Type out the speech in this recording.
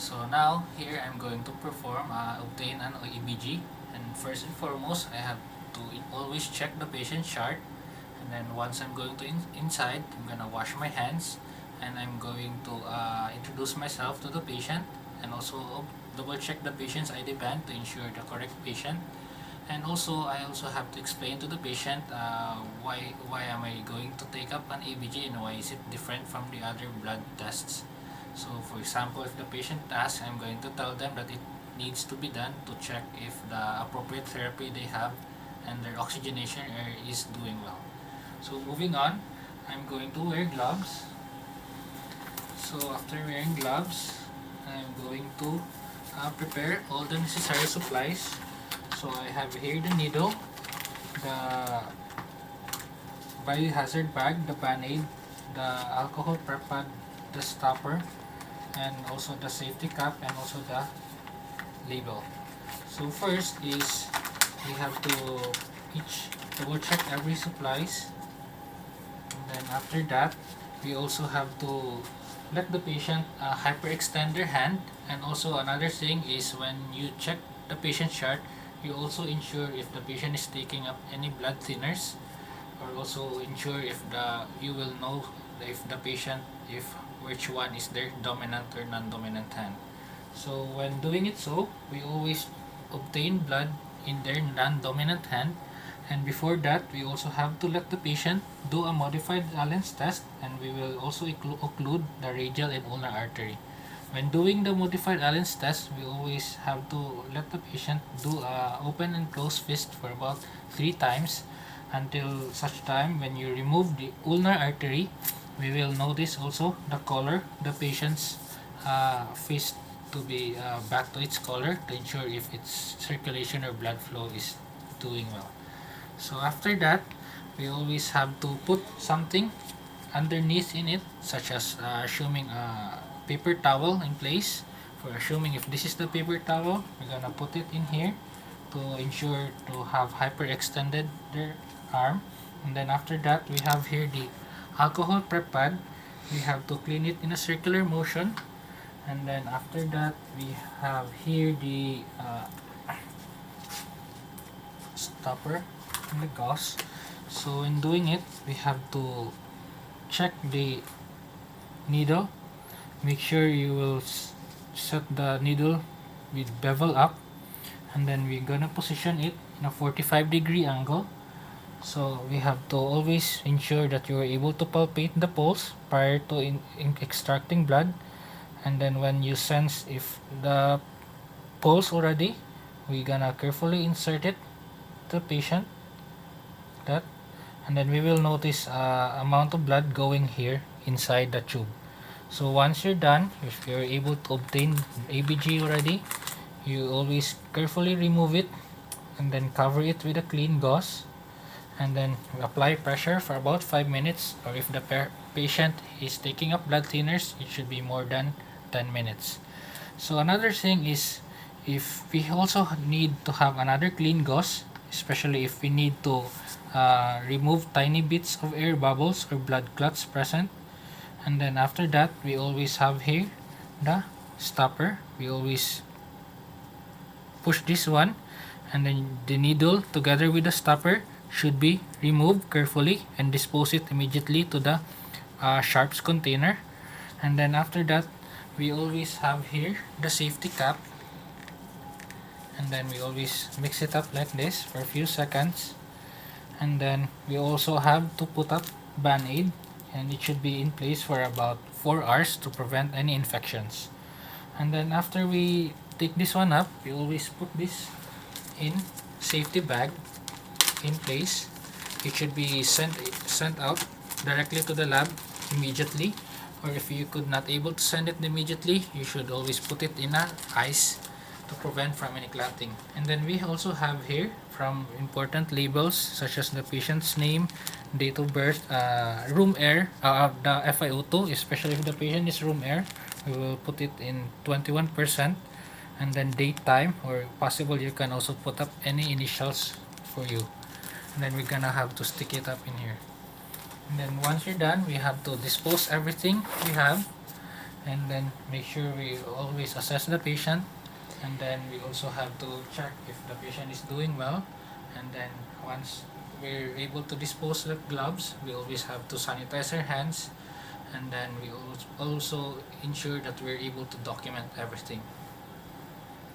So now here I'm going to obtain an EBG, and first and foremost I have to always check the patient chart, and then once I'm going to inside, I'm gonna wash my hands, and I'm going to introduce myself to the patient, and also double check the patient's ID band to ensure the correct patient. And also I also have to explain to the patient why am I going to take up an EBG and why is it different from the other blood tests. So for example, if the patient asks, I'm going to tell them that it needs to be done to check if the appropriate therapy they have and their oxygenation is doing well. So moving on, I'm going to wear gloves. So after wearing gloves, I'm going to prepare all the necessary supplies. So I have here the needle, the biohazard bag, the band-aid, the alcohol prep pad, the stopper, and also the safety cap, and also the label. So first is we have to each double check every supplies, and then after that we also have to let the patient hyperextend their hand. And also another thing is when you check the patient chart, you also ensure if the patient is taking up any blood thinners, or also ensure if you will know if the patient if which one is their dominant or non-dominant hand. So when doing it, so we always obtain blood in their non-dominant hand, and before that we also have to let the patient do a modified Allen's test, and we will also occlude the radial and ulnar artery. When doing the modified Allen's test, we always have to let the patient do a open and close fist for about 3 times, until such time when you remove the ulnar artery, we will notice also the color, the patient's fist to be back to its color, to ensure if its circulation or blood flow is doing well. So after that, we always have to put something underneath in it, such as assuming a paper towel in place. For assuming if this is the paper towel, we're gonna put it in here to ensure to have hyperextended their arm. And then after that, we have here the alcohol prep pad. We have to clean it in a circular motion. And then after that, we have here the stopper and the gauze. So in doing it, we have to check the needle. Make sure you will set the needle with bevel up, and then we're gonna position it in a 45-degree angle. So we have to always ensure that you are able to palpate the pulse prior to in extracting blood. And then when you sense if the pulse already, we're gonna carefully insert it to the patient, that, and then we will notice amount of blood going here inside the tube. So once you're done, if you're able to obtain ABG already, you always carefully remove it and then cover it with a clean gauze, and then apply pressure for about 5 minutes, or if the patient is taking up blood thinners, it should be more than 10 minutes. So another thing is, if we also need to have another clean gauze, especially if we need to remove tiny bits of air bubbles or blood clots present. And then after that, we always have here the stopper. We always push this one, and then the needle together with the stopper should be removed carefully and dispose it immediately to the sharps container. And then after that, we always have here the safety cap, and then we always mix it up like this for a few seconds. And then we also have to put up band-aid, and it should be in place for about 4 hours to prevent any infections. And then after we take this one up, we always put this in safety bag in place. It should be sent out directly to the lab immediately, or if you could not able to send it immediately, you should always put it in a ice to prevent from any clotting. And then we also have here from important labels such as the patient's name, date of birth, room air, the FiO2, especially if the patient is room air, we will put it in 21%, and then date, time, or possible you can also put up any initials for you. And then we're gonna have to stick it up in here. And then once you're done, we have to dispose everything we have, and then make sure we always assess the patient, and then we also have to check if the patient is doing well, and then once we're able to dispose the gloves, we always have to sanitize our hands, and then we also ensure that we're able to document everything.